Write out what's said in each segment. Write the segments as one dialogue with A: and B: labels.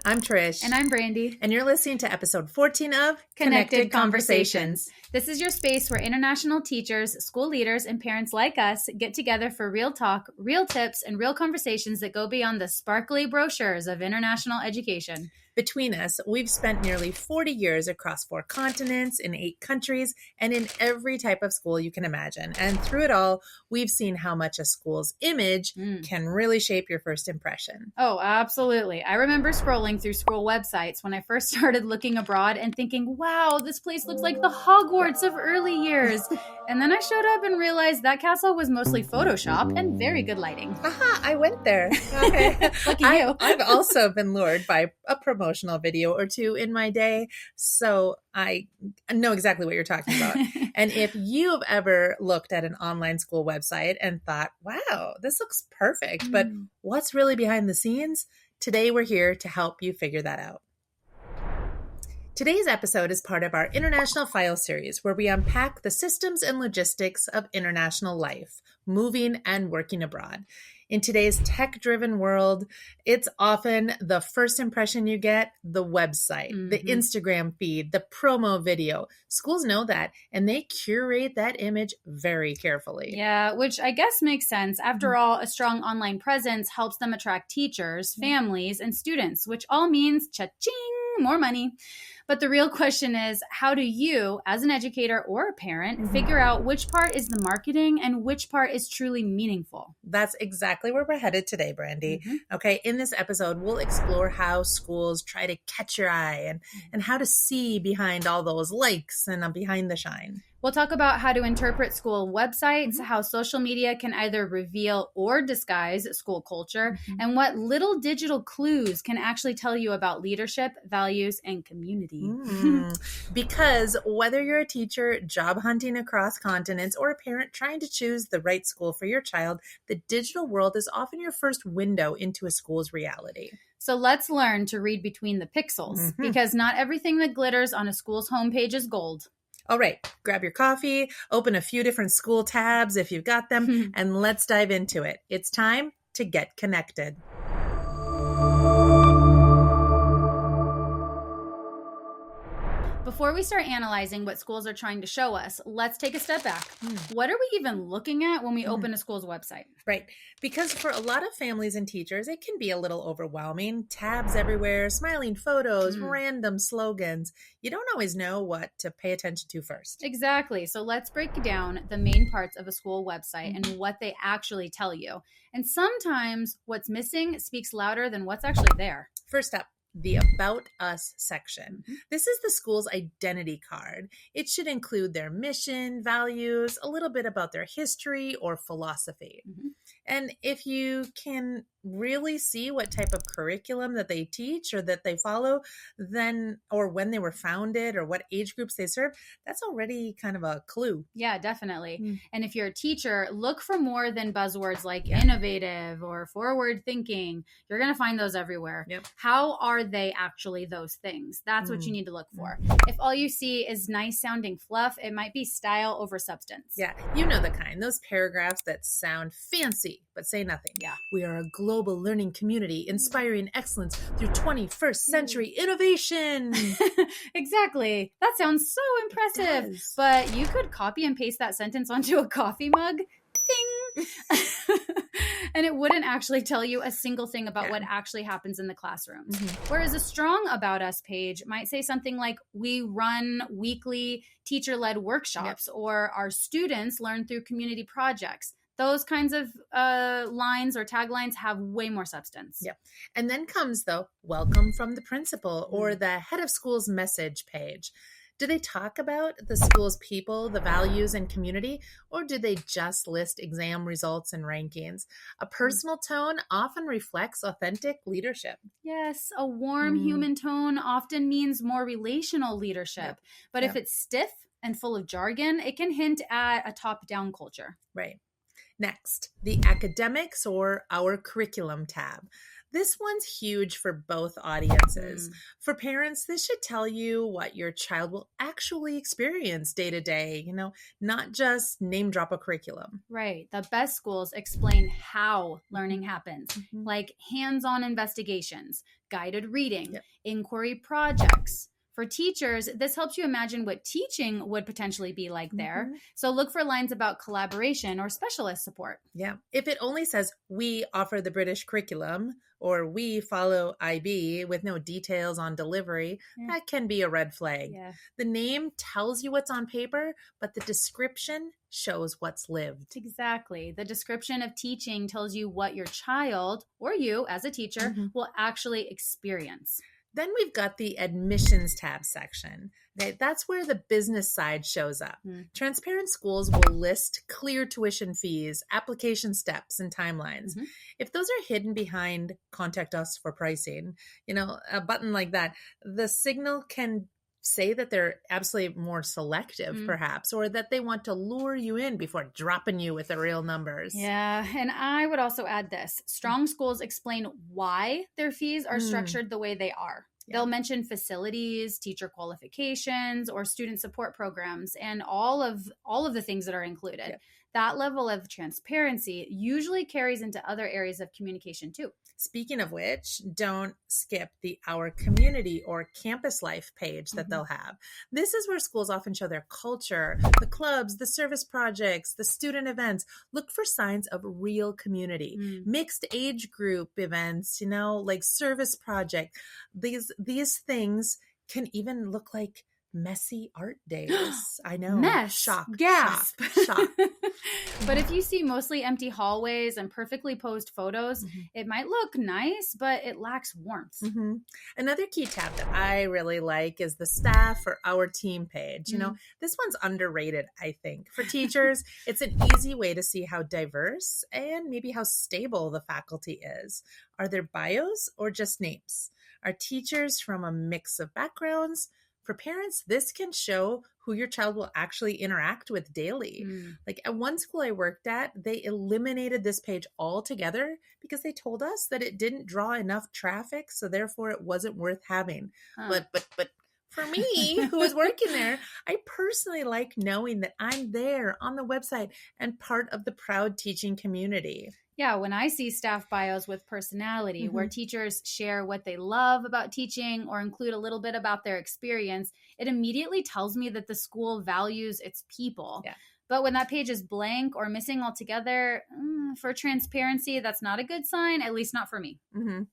A: I'm Trish.
B: And I'm Brandy.
A: And you're listening to episode 14 of
B: Connected Conversations. This is your space where international teachers, school leaders, and parents like us get together for real talk, real tips, and real conversations that go beyond the sparkly brochures of international education.
A: Between us, we've spent nearly 40 years across 4 continents, in 8 countries, and in every type of school you can imagine. And through it all, we've seen how much a school's image can really shape your first impression.
B: Oh, absolutely. I remember scrolling through school websites when I first started looking abroad and thinking, wow, this place looks like the Hogwarts of early years. And then I showed up and realized that castle was mostly Photoshop and very good lighting.
A: Aha, I went there. Okay.
B: Lucky you.
A: I've also been lured by a promotional video or two in my day, so I know exactly what you're talking about. And if you've ever looked at an online school website and thought, wow, this looks perfect, but what's really behind the scenes? Today we're here to help you figure that out. Today's episode is part of our International File series, where we unpack the systems and logistics of international life, moving and working abroad. In today's tech-driven world, it's often the first impression you get, the website, the Instagram feed, the promo video. Schools know that, and they curate that image very carefully.
B: Yeah, which I guess makes sense. After all, a strong online presence helps them attract teachers, families, and students, which all means cha-ching, more money. But the real question is, how do you, as an educator or a parent, figure out which part is the marketing and which part is truly meaningful?
A: That's exactly where we're headed today, Brandy. Okay, in this episode, we'll explore how schools try to catch your eye and how to see behind all those likes and behind the shine.
B: We'll talk about how to interpret school websites, how social media can either reveal or disguise school culture, and what little digital clues can actually tell you about leadership, values, and community.
A: Because whether you're a teacher job hunting across continents or a parent trying to choose the right school for your child, the digital world is often your first window into a school's reality.
B: So let's learn to read between the pixels, because not everything that glitters on a school's homepage is gold.
A: All right, grab your coffee, open a few different school tabs if you've got them, and let's dive into it. It's time to get connected.
B: Before we start analyzing what schools are trying to show us, let's take a step back. What are we even looking at when we open a school's website?
A: Right. Because for a lot of families and teachers, it can be a little overwhelming. Tabs everywhere, smiling photos, random slogans. You don't always know what to pay attention to first.
B: Exactly. So let's break down the main parts of a school website and what they actually tell you. And sometimes what's missing speaks louder than what's actually there.
A: First up, the About Us section. This is the school's identity card. It should include their mission, values, a little bit about their history or philosophy. And if you can really see what type of curriculum that they teach or that they follow, then, or when they were founded or what age groups they serve, that's already kind of a clue.
B: Yeah, definitely. And if you're a teacher, look for more than buzzwords like innovative or forward thinking. You're going to find those everywhere. How are they actually those things? That's what you need to look for. If all you see is nice sounding fluff, it might be style over substance.
A: Yeah, you know the kind, those paragraphs that sound fancy but say nothing.
B: Yeah.
A: We are a global learning community inspiring excellence through 21st century innovation.
B: Exactly. That sounds so impressive. But you could copy and paste that sentence onto a coffee mug. Ding! And it wouldn't actually tell you a single thing about what actually happens in the classroom. Whereas a strong About Us page might say something like, we run weekly teacher-led workshops, or our students learn through community projects. Those kinds of lines or taglines have way more substance.
A: And then comes the welcome from the principal or the head of school's message page. Do they talk about the school's people, the values, and community, or do they just list exam results and rankings? A personal tone often reflects authentic leadership.
B: Yes, a warm human tone often means more relational leadership. But if it's stiff and full of jargon, it can hint at a top-down culture.
A: Right. Next, the academics or our curriculum tab. This one's huge for both audiences. For parents, this should tell you what your child will actually experience day to day, not just name drop a curriculum.
B: Right. The best schools explain how learning happens, like hands-on investigations, guided reading, inquiry projects. For teachers, this helps you imagine what teaching would potentially be like there. So look for lines about collaboration or specialist support.
A: Yeah. If it only says, we offer the British curriculum, or we follow IB with no details on delivery, that can be a red flag.
B: Yeah.
A: The name tells you what's on paper, but the description shows what's lived.
B: Exactly. The description of teaching tells you what your child, or you as a teacher, will actually experience.
A: Then we've got the admissions tab section. Okay, that's where the business side shows up. Transparent schools will list clear tuition fees, application steps, and timelines. If those are hidden behind contact us for pricing, a button like that, the signal can say that they're absolutely more selective, perhaps, or that they want to lure you in before dropping you with the real numbers.
B: Yeah, and I would also add this. Strong schools explain why their fees are structured the way they are. They'll mention facilities, teacher qualifications, or student support programs, and all of the things that are included. That level of transparency usually carries into other areas of communication too.
A: Speaking of which, don't skip the Our Community or Campus Life page that they'll have. This is where schools often show their culture, the clubs, the service projects, the student events. Look for signs of real community, mixed age group events, like service project. These things can even look like messy art days. I know.
B: Mess.
A: Shock.
B: Gasp.
A: Shock.
B: But if you see mostly empty hallways and perfectly posed photos, it might look nice, but it lacks warmth.
A: Another key tab that I really like is the staff or our team page. This one's underrated, I think. For teachers, it's an easy way to see how diverse and maybe how stable the faculty is. Are there bios or just names? Are teachers from a mix of backgrounds? For parents, this can show who your child will actually interact with daily. Like at one school I worked at, they eliminated this page altogether because they told us that it didn't draw enough traffic, so therefore it wasn't worth having. But for me, who was working there, I personally like knowing that I'm there on the website and part of the proud teaching community.
B: Yeah, when I see staff bios with personality, where teachers share what they love about teaching or include a little bit about their experience, it immediately tells me that the school values its people. Yeah. But when that page is blank or missing altogether, for transparency, that's not a good sign, at least not for me.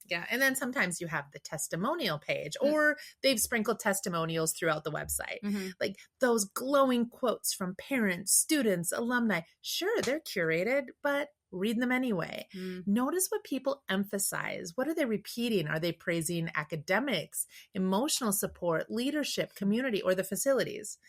A: Yeah. And then sometimes you have the testimonial page, or they've sprinkled testimonials throughout the website. Like those glowing quotes from parents, students, alumni. Sure, they're curated, but read them anyway. Notice what people emphasize. What are they repeating? Are they praising academics, emotional support, leadership, community, or the facilities?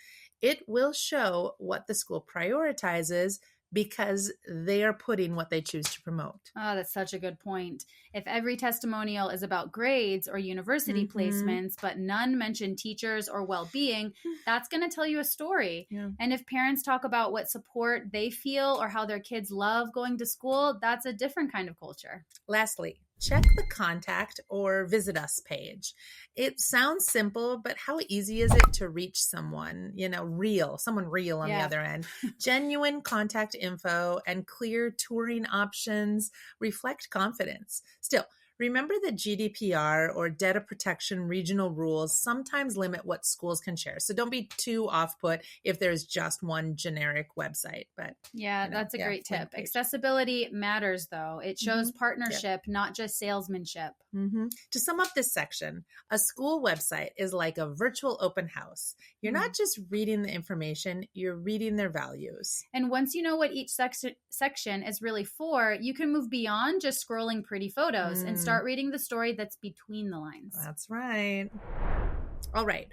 A: It will show what the school prioritizes because they are putting what they choose to promote.
B: Oh, that's such a good point. If every testimonial is about grades or university placements, but none mention teachers or well-being, that's going to tell you a story. And if parents talk about what support they feel or how their kids love going to school, that's a different kind of culture.
A: Lastly, check the contact or visit us page. It sounds simple, but how easy is it to reach someone, someone real on the other end? Genuine contact info and clear touring options reflect confidence. Still, remember that GDPR or data protection regional rules sometimes limit what schools can share. So don't be too off-put if there's just one generic website. But
B: that's a great tip. Accessibility matters, though. It shows partnership, not just salesmanship.
A: To sum up this section, a school website is like a virtual open house. You're not just reading the information, you're reading their values.
B: And once you know what each section is really for, you can move beyond just scrolling pretty photos and start reading the story that's between the lines.
A: That's right. All right.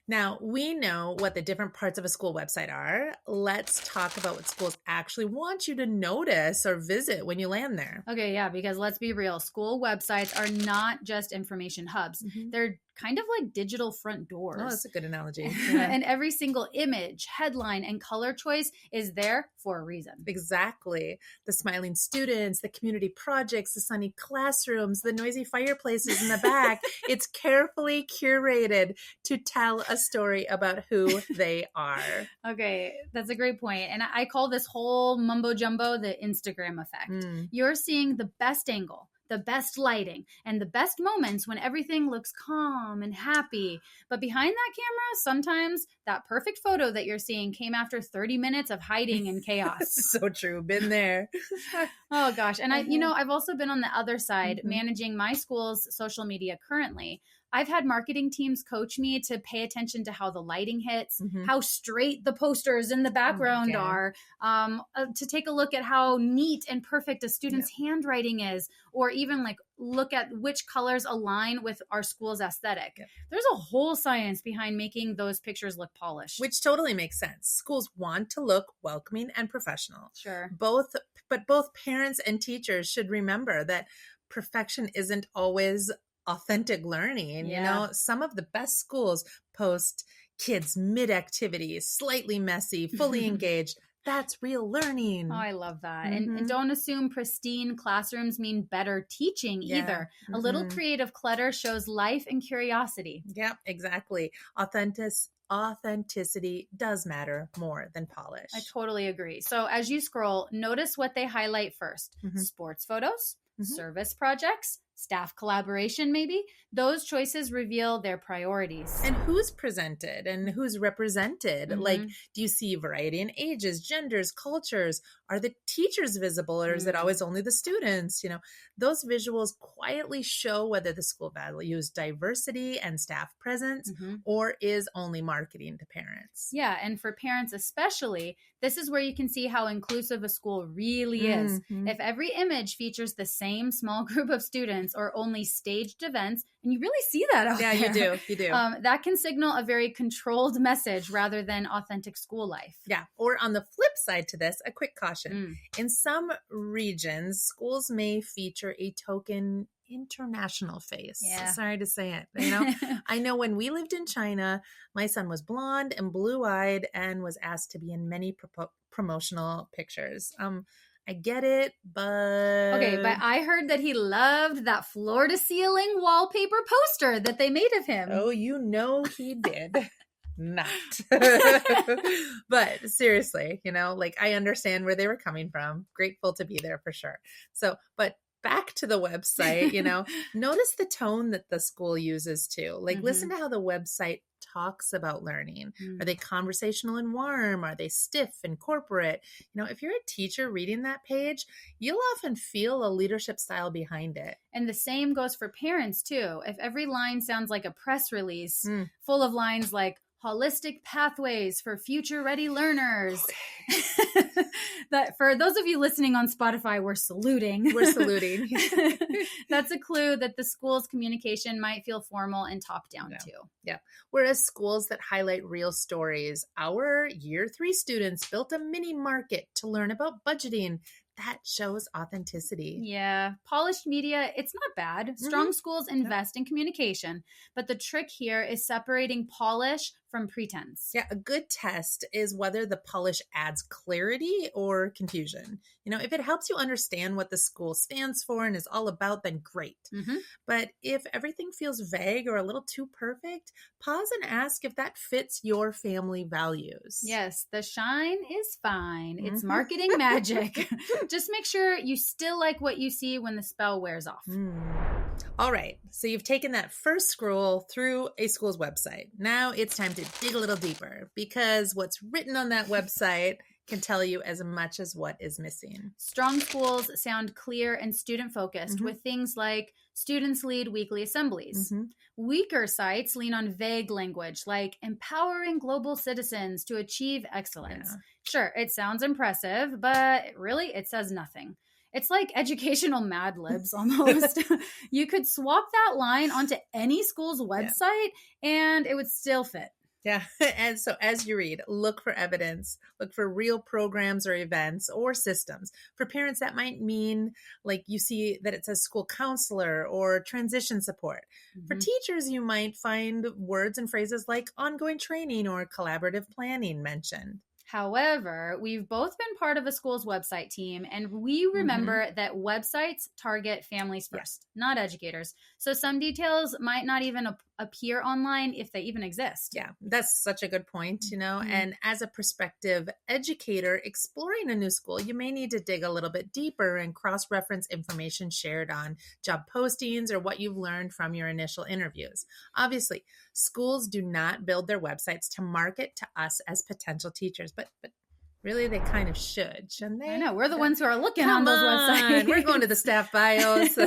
A: Now, we know what the different parts of a school website are. Let's talk about what schools actually want you to notice or visit when you land there.
B: Okay, yeah, because let's be real. School websites are not just information hubs. They're kind of like digital front doors.
A: Oh, that's a good analogy.
B: Yeah. And every single image, headline, and color choice is there for a reason.
A: Exactly. The smiling students, the community projects, the sunny classrooms, the noisy fireplaces in the back. It's carefully curated to tell a story about who they are.
B: Okay, that's a great point. And I call this whole mumbo jumbo the Instagram effect. You're seeing the best angle, the best lighting, and the best moments when everything looks calm and happy. But behind that camera, sometimes that perfect photo that you're seeing came after 30 minutes of hiding and chaos.
A: So true. Been there.
B: Oh gosh. And I've also been on the other side managing my school's social media currently. I've had marketing teams coach me to pay attention to how the lighting hits, how straight the posters in the background are, to take a look at how neat and perfect a student's handwriting is, or even like look at which colors align with our school's aesthetic. There's a whole science behind making those pictures look polished.
A: Which totally makes sense. Schools want to look welcoming and professional.
B: Sure.
A: Both parents and teachers should remember that perfection isn't always authentic learning. You know, some of the best schools post kids mid-activity, slightly messy, fully engaged. That's real learning.
B: Oh, I love that. And don't assume pristine classrooms mean better teaching either. A little creative clutter shows life and curiosity.
A: Yeah, exactly. Authenticity does matter more than polish.
B: I totally agree. So as you scroll, notice what they highlight first. Sports photos, service projects, staff collaboration, maybe. Those choices reveal their priorities.
A: And who's presented and who's represented. Like, do you see variety in ages, genders, cultures? Are the teachers visible, or is it always only the students? You know, those visuals quietly show whether the school values diversity and staff presence or is only marketing to parents.
B: Yeah, and for parents especially, this is where you can see how inclusive a school really is. If every image features the same small group of students or only staged events, and you really see that out there.
A: Yeah, you do.
B: That can signal a very controlled message rather than authentic school life.
A: Yeah, or on the flip side to this, a quick caution. In some regions, schools may feature a token international face.
B: Yeah.
A: Sorry to say it. You know, I know when we lived in China, my son was blonde and blue-eyed and was asked to be in many promotional pictures. I get it, but...
B: Okay, but I heard that he loved that floor-to-ceiling wallpaper poster that they made of him.
A: Oh, you know he did. Not. But seriously, you know, like, I understand where they were coming from. Grateful to be there for sure. So, but back to the website, you know, notice the tone that the school uses too. Like, listen to how the website talks about learning. Are they conversational and warm? Are they stiff and corporate? You know, if you're a teacher reading that page, you'll often feel a leadership style behind it.
B: And the same goes for parents too. If every line sounds like a press release full of lines like holistic pathways for future ready learners. That for those of you listening on Spotify, we're saluting.
A: We're saluting.
B: That's a clue that the school's communication might feel formal and top down too.
A: Yeah. Whereas schools that highlight real stories, our year 3 students built a mini market to learn about budgeting. That shows authenticity.
B: Yeah. Polished media, it's not bad. Strong schools invest in communication, but the trick here is separating polish from pretense.
A: Yeah, a good test is whether the polish adds clarity or confusion. You know, if it helps you understand what the school stands for and is all about, then great. But if everything feels vague or a little too perfect, pause and ask if that fits your family values.
B: Yes, the shine is fine. It's marketing magic. Just make sure you still like what you see when the spell wears off.
A: All right, so you've taken that first scroll through a school's website. Now it's time to dig a little deeper, because what's written on that website can tell you as much as what is missing.
B: Strong schools sound clear and student-focused with things like students lead weekly assemblies. Weaker sites lean on vague language like empowering global citizens to achieve excellence. Sure, it sounds impressive, but really it says nothing. It's like educational Mad Libs almost. You could swap that line onto any school's website and it would still fit.
A: Yeah. And so as you read, look for evidence, look for real programs or events or systems. For parents, that might mean like you see that it says school counselor or transition support. For
B: Mhm.
A: teachers, you might find words and phrases like ongoing training or collaborative planning mentioned.
B: However, we've both been part of a school's website team, and we remember that websites target families
A: Yeah.
B: first, not educators. So some details might not even appear online if they even exist.
A: Yeah, that's such a good point,
B: Mhm.
A: And as a prospective educator exploring a new school, you may need to dig a little bit deeper and cross reference information shared on job postings or what you've learned from your initial interviews. Obviously, schools do not build their websites to market to us as potential teachers, but really they kind of shouldn't
B: I
A: they?
B: know. We're the ones who are looking on
A: Come
B: those
A: on,
B: websites.
A: we're going to the staff bios.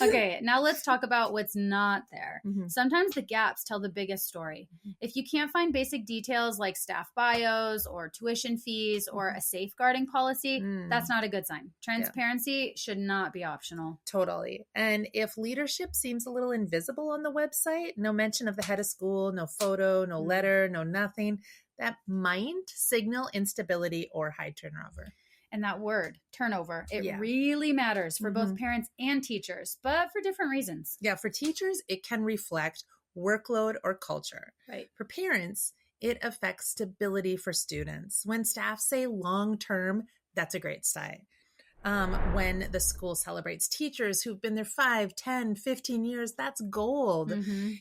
B: Okay, now let's talk about what's not there.
A: Mhm.
B: Sometimes the gaps tell the biggest story. If you can't find basic details like staff bios or tuition fees or a safeguarding policy, that's not a good sign. Transparency should not be optional.
A: Totally. And if leadership seems a little invisible on the website, no mention of the head of school, no photo, no letter, no nothing, that might signal instability or high turnover.
B: And that word, turnover, it
A: Yeah.
B: really matters for both parents and teachers, but for different reasons.
A: Yeah, for teachers, it can reflect workload or culture.
B: Right.
A: For parents, it affects stability for students. When staff say long term, that's a great sign. When the school celebrates teachers who've been there 5, 10, 15 years, that's gold.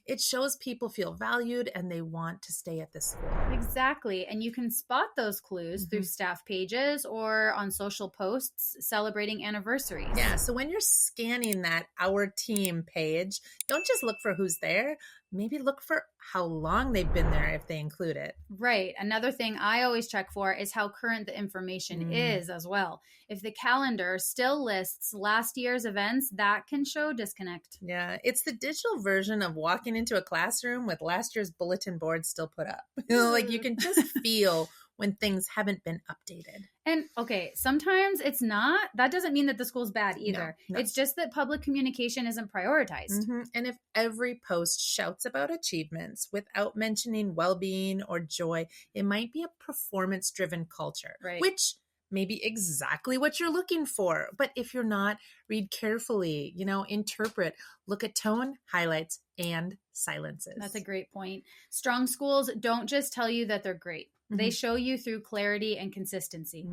A: It shows people feel valued and they want to stay at the school.
B: Exactly. And you can spot those clues through staff pages or on social posts celebrating anniversaries.
A: Yeah. So when you're scanning that Our Team page, don't just look for who's there. Maybe look for how long they've been there if they include it.
B: Right. Another thing I always check for is how current the information is as well. If the calendar still lists last year's events, that can show disconnect.
A: Yeah. It's the digital version of walking into a classroom with last year's bulletin board still put up. Like you can just feel when things haven't been updated.
B: And okay, sometimes it's not. That doesn't mean that the school's bad either.
A: No.
B: It's just that public communication isn't prioritized.
A: And if every post shouts about achievements without mentioning well-being or joy, it might be a performance-driven culture,
B: Right.
A: which may be exactly what you're looking for. But if you're not, read carefully, interpret, look at tone, highlights, and silences.
B: That's a great point. Strong schools don't just tell you that they're great. They show you through clarity and consistency.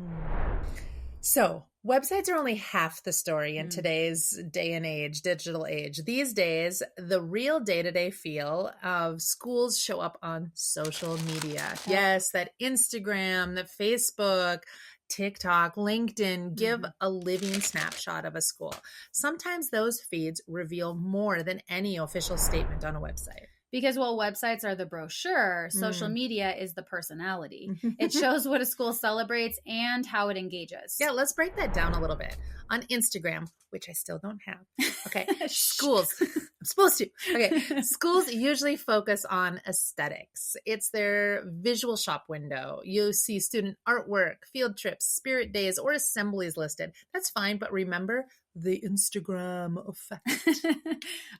A: So, websites are only half the story in today's day and age, digital age. These days, the real day-to-day feel of schools show up on social media. Yes, that Instagram, the Facebook, TikTok, LinkedIn give a living snapshot of a school. Sometimes those feeds reveal more than any official statement on a website.
B: Because while websites are the brochure, social media is the personality. It shows what a school celebrates and how it engages.
A: Yeah, let's break that down a little bit. On Instagram, which I still don't have. Okay, schools. I'm supposed to. Okay, schools usually focus on aesthetics. It's their visual shop window. You see student artwork, field trips, spirit days, or assemblies listed. That's fine, but remember the Instagram effect.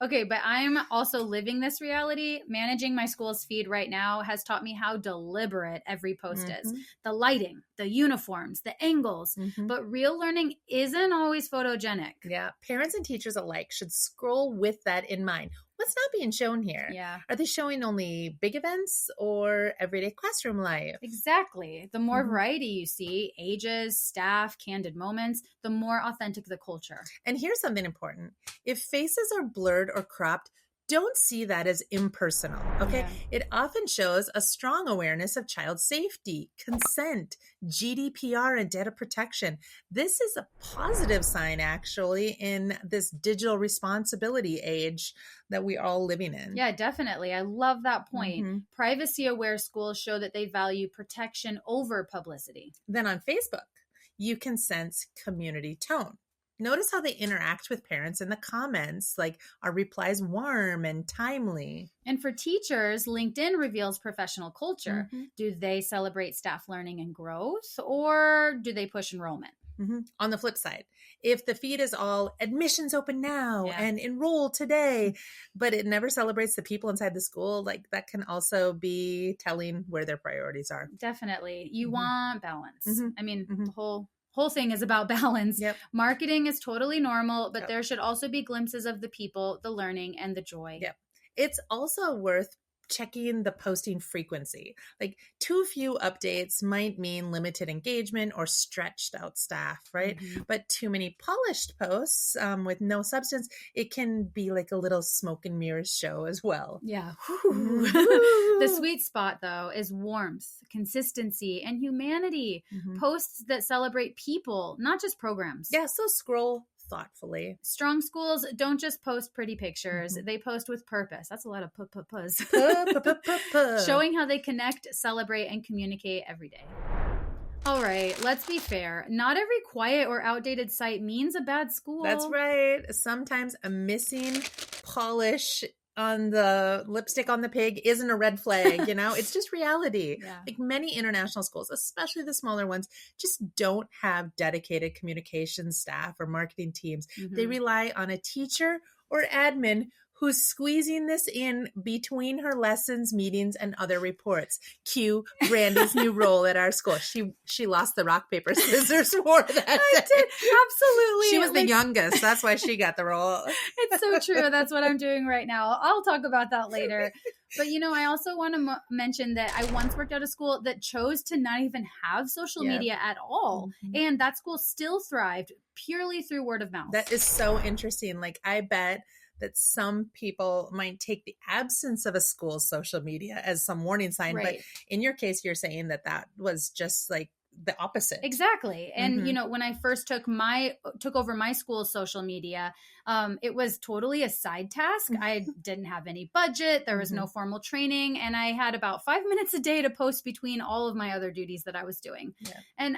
B: Okay, but I'm also living this reality. Managing my school's feed right now has taught me how deliberate every post is. The lighting, the uniforms, the angles. But real learning isn't always photogenic.
A: Yeah, parents and teachers alike should scroll with that in mind. What's not being shown here?
B: Yeah.
A: Are they showing only big events or everyday classroom life?
B: Exactly. The more variety you see, ages, staff, candid moments, the more authentic the culture.
A: And here's something important. If faces are blurred or cropped, don't see that as impersonal, okay?
B: Yeah.
A: It often shows a strong awareness of child safety, consent, GDPR, and data protection. This is a positive sign, actually, in this digital responsibility age that we're all living in.
B: Yeah, definitely. I love that point. Privacy-aware schools show that they value protection over publicity.
A: Then on Facebook, you can sense community tone. Notice how they interact with parents in the comments, like are replies warm and timely.
B: And for teachers, LinkedIn reveals professional culture. Do they celebrate staff learning and growth, or do they push enrollment?
A: On the flip side, if the feed is all admissions open now and enroll today, but it never celebrates the people inside the school, like that can also be telling where their priorities are.
B: Definitely. You want balance. I mean, the whole thing is about balance. Marketing is totally normal, but there should also be glimpses of the people, the learning, and the joy.
A: It's also worth checking the posting frequency. Like too few updates might mean limited engagement or stretched out staff, right? But too many polished posts with no substance, it can be like a little smoke and mirrors show as well.
B: The sweet spot, though, is warmth, consistency, and humanity. Posts that celebrate people, not just programs.
A: So scroll thoughtfully.
B: Strong schools don't just post pretty pictures. They post with purpose. That's a lot of puzz. Showing how they connect, celebrate, and communicate every day. All right, let's be fair. Not every quiet or outdated site means a bad school.
A: That's right. Sometimes a missing polish on the lipstick on the pig isn't a red flag, it's just reality. Like many international schools, especially the smaller ones, just don't have dedicated communication staff or marketing teams. They rely on a teacher or admin who's squeezing this in between her lessons, meetings, and other reports. Cue Brandy's new role at our school. She lost the rock, paper, scissors war that day.
B: I did. Absolutely.
A: She was the youngest. That's why she got the role.
B: It's so true. That's what I'm doing right now. I'll talk about that later. But, I also want to mention that I once worked at a school that chose to not even have social media at all. And that school still thrived purely through word of mouth.
A: That is so interesting. Like, I bet that some people might take the absence of a school's social media as some warning sign. But in your case, you're saying that was just like the opposite.
B: Exactly. And, when I first took over my school's social media, it was totally a side task. I didn't have any budget. There was no formal training. And I had about 5 minutes a day to post between all of my other duties that I was doing. And,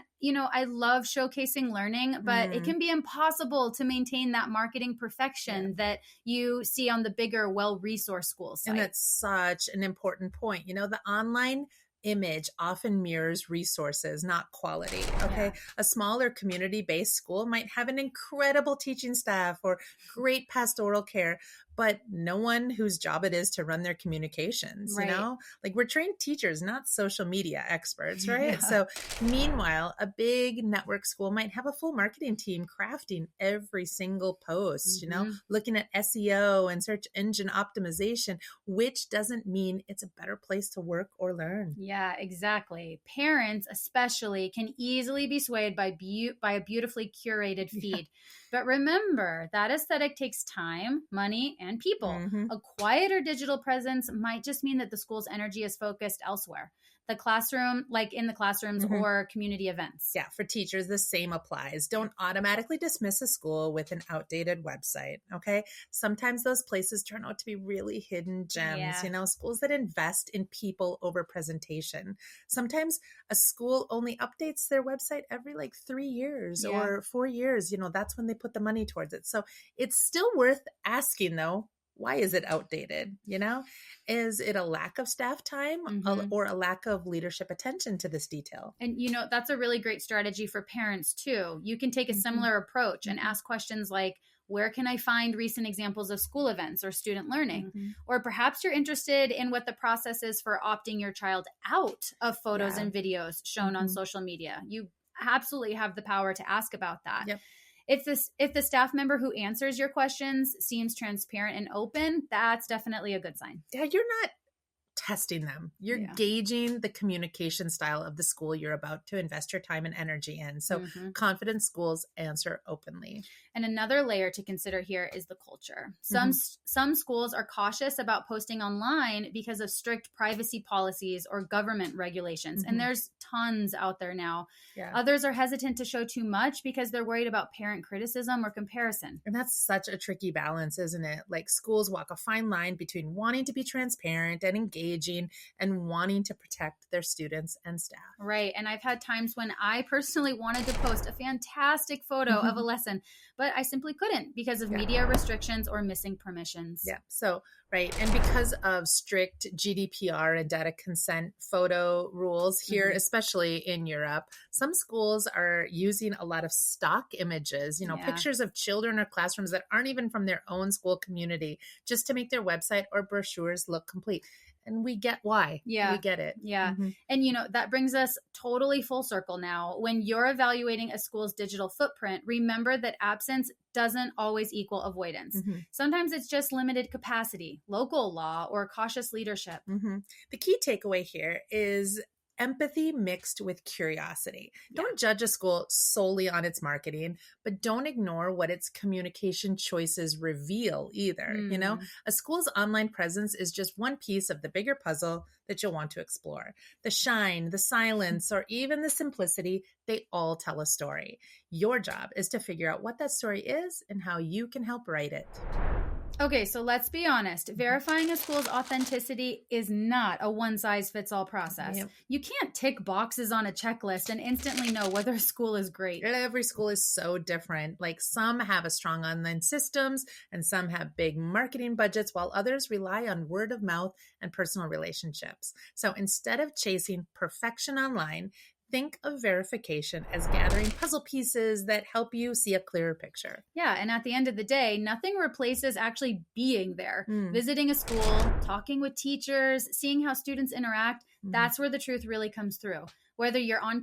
B: I love showcasing learning, but it can be impossible to maintain that marketing perfection that you see on the bigger, well-resourced school sites.
A: And that's such an important point. The online image often mirrors resources, not quality. Okay. A smaller community-based school might have an incredible teaching staff or great pastoral care, but no one whose job it is to run their communications, like we're trained teachers, not social media experts, right? So meanwhile, a big network school might have a full marketing team crafting every single post, looking at SEO and search engine optimization, which doesn't mean it's a better place to work or learn.
B: Yeah, exactly. Parents especially can easily be swayed by a beautifully curated feed. But remember, that aesthetic takes time, money, and people. A quieter digital presence might just mean that the school's energy is focused elsewhere. The classroom, like in the classrooms or community events.
A: Yeah, for teachers, the same applies. Don't automatically dismiss a school with an outdated website, okay? Sometimes those places turn out to be really hidden gems, schools that invest in people over presentation. Sometimes a school only updates their website every 3 years or 4 years. That's when they put the money towards it. So it's still worth asking, though, why is it outdated? Is it a lack of staff time or a lack of leadership attention to this detail?
B: And, that's a really great strategy for parents too. You can take a similar approach and ask questions like, where can I find recent examples of school events or student learning? Or perhaps you're interested in what the process is for opting your child out of photos and videos shown on social media. You absolutely have the power to ask about that. If the staff member who answers your questions seems transparent and open, that's definitely a good sign.
A: Yeah, you're not testing them. You're gauging the communication style of the school you're about to invest your time and energy in. So confident schools answer openly.
B: And another layer to consider here is the culture. Some schools are cautious about posting online because of strict privacy policies or government regulations. And there's tons out there now. Others are hesitant to show too much because they're worried about parent criticism or comparison.
A: And that's such a tricky balance, isn't it? Like schools walk a fine line between wanting to be transparent and engaging and wanting to protect their students and staff.
B: Right. And I've had times when I personally wanted to post a fantastic photo of a lesson, but I simply couldn't because of media restrictions or missing permissions.
A: Yeah. So Right. And because of strict GDPR and data consent photo rules here, especially in Europe, some schools are using a lot of stock images, pictures of children or classrooms that aren't even from their own school community, just to make their website or brochures look complete. And we get why.
B: Yeah.
A: We get it.
B: Yeah. And, that brings us totally full circle now. When you're evaluating a school's digital footprint, remember that absence doesn't always equal avoidance. Sometimes it's just limited capacity, local law, or cautious leadership.
A: The key takeaway here is empathy mixed with curiosity. Don't judge a school solely on its marketing, but don't ignore what its communication choices reveal either. A school's online presence is just one piece of the bigger puzzle that you'll want to explore. The shine, the silence, or even the simplicity, they all tell a story. Your job is to figure out what that story is and how you can help write it.
B: Okay, so let's be honest. Verifying a school's authenticity is not a one-size-fits-all process. You can't tick boxes on a checklist and instantly know whether a school is great.
A: Every school is so different. Like some have a strong online systems and some have big marketing budgets, while others rely on word of mouth and personal relationships. So instead of chasing perfection online, think of verification as gathering puzzle pieces that help you see a clearer picture.
B: Yeah, and at the end of the day, nothing replaces actually being there. Visiting a school, talking with teachers, seeing how students interact, that's where the truth really comes through. Whether you're on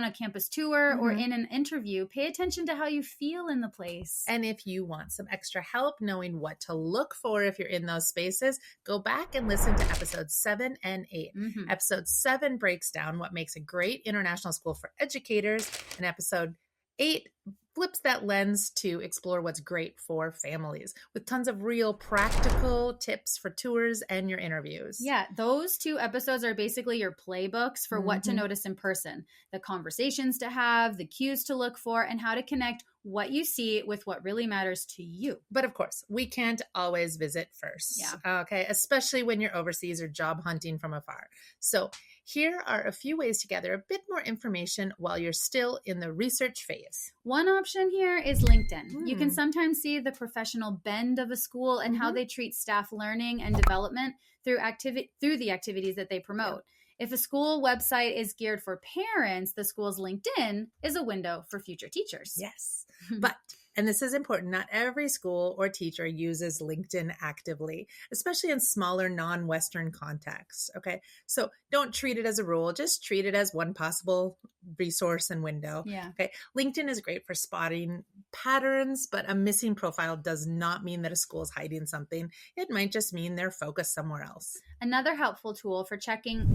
B: a campus tour or in an interview, pay attention to how you feel in the place.
A: And if you want some extra help knowing what to look for if you're in those spaces, go back and listen to episodes 7 and 8. Episode 7 breaks down what makes a great international school for educators, and episode 8 flips that lens to explore what's great for families with tons of real practical tips for tours and your interviews.
B: Yeah, those 2 episodes are basically your playbooks for what to notice in person, the conversations to have, the cues to look for, and how to connect what you see with what really matters to you.
A: But of course, we can't always visit first. Okay, especially when you're overseas or job hunting from afar. So here are a few ways to gather a bit more information while you're still in the research phase.
B: One option here is LinkedIn. You can sometimes see the professional bend of a school and how they treat staff learning and development through the activities that they promote. If a school website is geared for parents, the school's LinkedIn is a window for future teachers.
A: Yes, but, and this is important, not every school or teacher uses LinkedIn actively, especially in smaller non-Western contexts, okay? So don't treat it as a rule, just treat it as one possible resource and window. Okay. LinkedIn is great for spotting patterns, but a missing profile does not mean that a school is hiding something. It might just mean they're focused somewhere else.
B: Another helpful tool for checking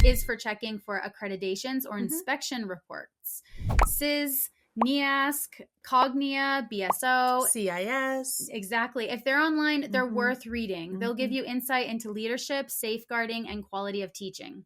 B: for accreditations or inspection reports. CIS, NEASC, Cognia, BSO,
A: CIS.
B: Exactly. If they're online, they're worth reading. They'll give you insight into leadership, safeguarding, and quality of teaching.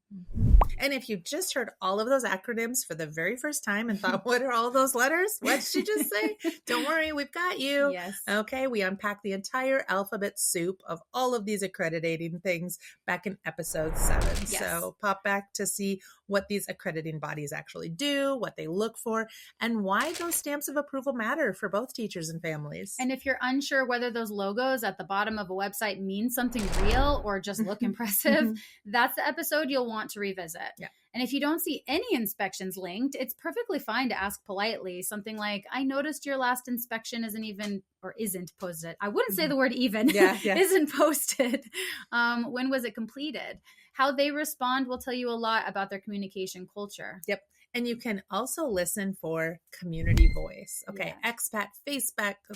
A: And if you just heard all of those acronyms for the very first time and thought, what are all those letters? What did she just say? Don't worry, we've got you.
B: Yes.
A: Okay, we unpack the entire alphabet soup of all of these accrediting things back in episode 7.
B: Yes.
A: So pop back to see what these accrediting bodies actually do, what they look for, and why those stamps of approval matter for both teachers and families.
B: And if you're unsure whether those logos at the bottom of a website mean something real or just look impressive, that's the episode you'll want to revisit.
A: Yeah.
B: And if you don't see any inspections linked, it's perfectly fine to ask politely something like, I noticed your last inspection isn't posted. I wouldn't say the word even. Isn't posted. When was it completed? How they respond will tell you a lot about their communication culture.
A: Yep. And you can also listen for community voice. Okay. Expat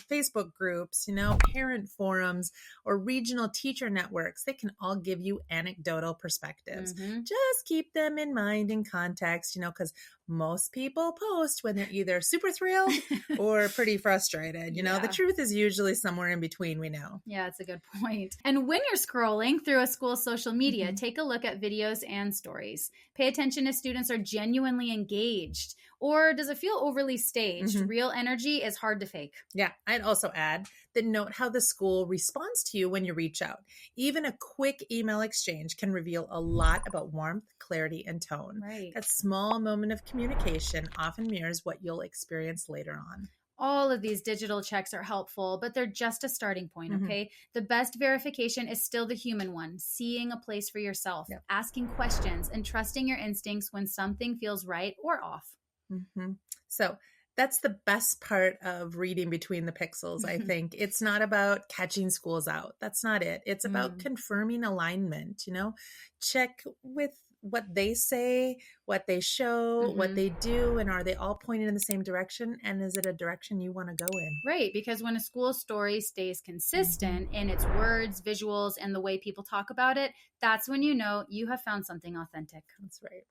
A: Facebook groups, parent forums, or regional teacher networks. They can all give you anecdotal perspectives. Just keep them in mind in context, because most people post when they're either super thrilled or pretty frustrated. The truth is usually somewhere in between, we know.
B: Yeah, that's a good point. And when you're scrolling through a school's social media, take a look at videos and stories. Pay attention if students are genuinely engaged, or does it feel overly staged? Real energy is hard to fake.
A: Yeah, I'd also add that note how the school responds to you when you reach out. Even a quick email exchange can reveal a lot about warmth, clarity, and tone.
B: Right.
A: That small moment of communication often mirrors what you'll experience later on.
B: all of these digital checks are helpful, but they're just a starting point, okay? The best verification is still the human one, seeing a place for yourself, asking questions, and trusting your instincts when something feels right or off.
A: So that's the best part of reading between the pixels, I think. It's not about catching schools out. That's not it. It's about confirming alignment, check with what they say, what they show, what they do, and are they all pointing in the same direction? And is it a direction you want to go in?
B: Right, because when a school story stays consistent in its words, visuals, and the way people talk about it, that's when you know you have found something authentic.
A: That's right.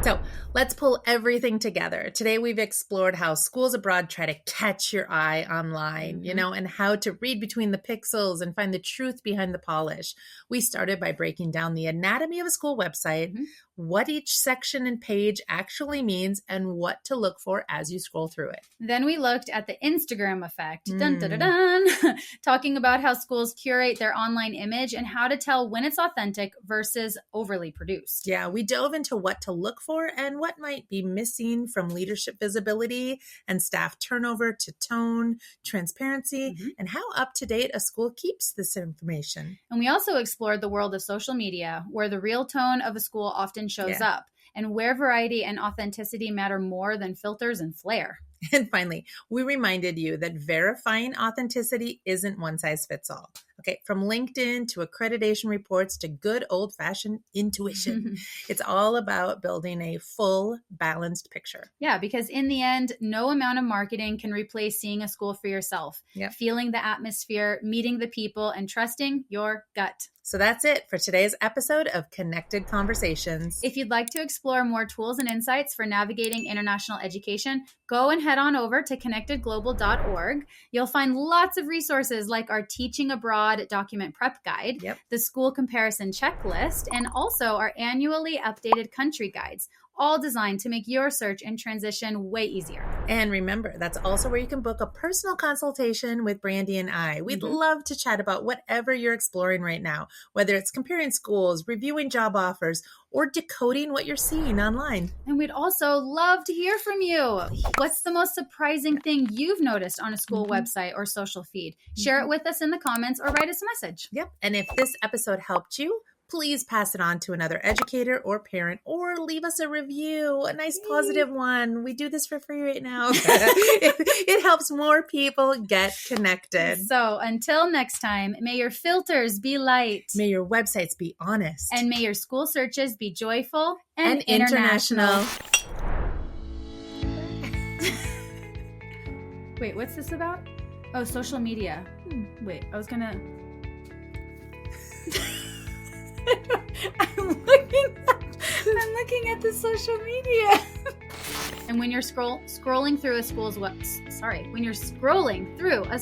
A: So let's pull everything together. Today, we've explored how schools abroad try to catch your eye online, and how to read between the pixels and find the truth behind the polish. We started by breaking down the anatomy of a school website, what each section and page actually means, and what to look for as you scroll through it.
B: Then we looked at the Instagram effect, dun, dun, dun, dun, talking about how schools curate their online image and how to tell when it's authentic versus overly produced.
A: Yeah, we dove into what to look for and what might be missing, from leadership visibility and staff turnover to tone, transparency, and how up to date a school keeps this information.
B: And we also explored the world of social media, where the real tone of a school often shows up, and where variety and authenticity matter more than filters and flair.
A: And finally, we reminded you that verifying authenticity isn't one size fits all. Okay, from LinkedIn to accreditation reports to good old-fashioned intuition. It's all about building a full, balanced picture.
B: Yeah, because in the end, no amount of marketing can replace seeing a school for yourself, feeling the atmosphere, meeting the people, and trusting your gut.
A: So that's it for today's episode of Connected Conversations.
B: If you'd like to explore more tools and insights for navigating international education, go and head on over to connectedglobal.org. You'll find lots of resources like our Teaching Abroad document prep guide, the school comparison checklist, and also our annually updated country guides, all designed to make your search and transition way easier.
A: And remember, that's also where you can book a personal consultation with Brandy and I. We'd love to chat about whatever you're exploring right now, whether it's comparing schools, reviewing job offers, or decoding what you're seeing online.
B: And we'd also love to hear from you. What's the most surprising thing you've noticed on a school website or social feed? Share it with us in the comments or write us a message.
A: And if this episode helped you, please pass it on to another educator or parent, or leave us a review, a nice positive one. We do this for free right now. It helps more people get connected.
B: So until next time, may your filters be light.
A: May your websites be honest.
B: And may your school searches be joyful and international. Wait, what's this about? Oh, social media. Wait, I was gonna... I'm looking at the social media. And when you're scrolling through a school's when you're scrolling through a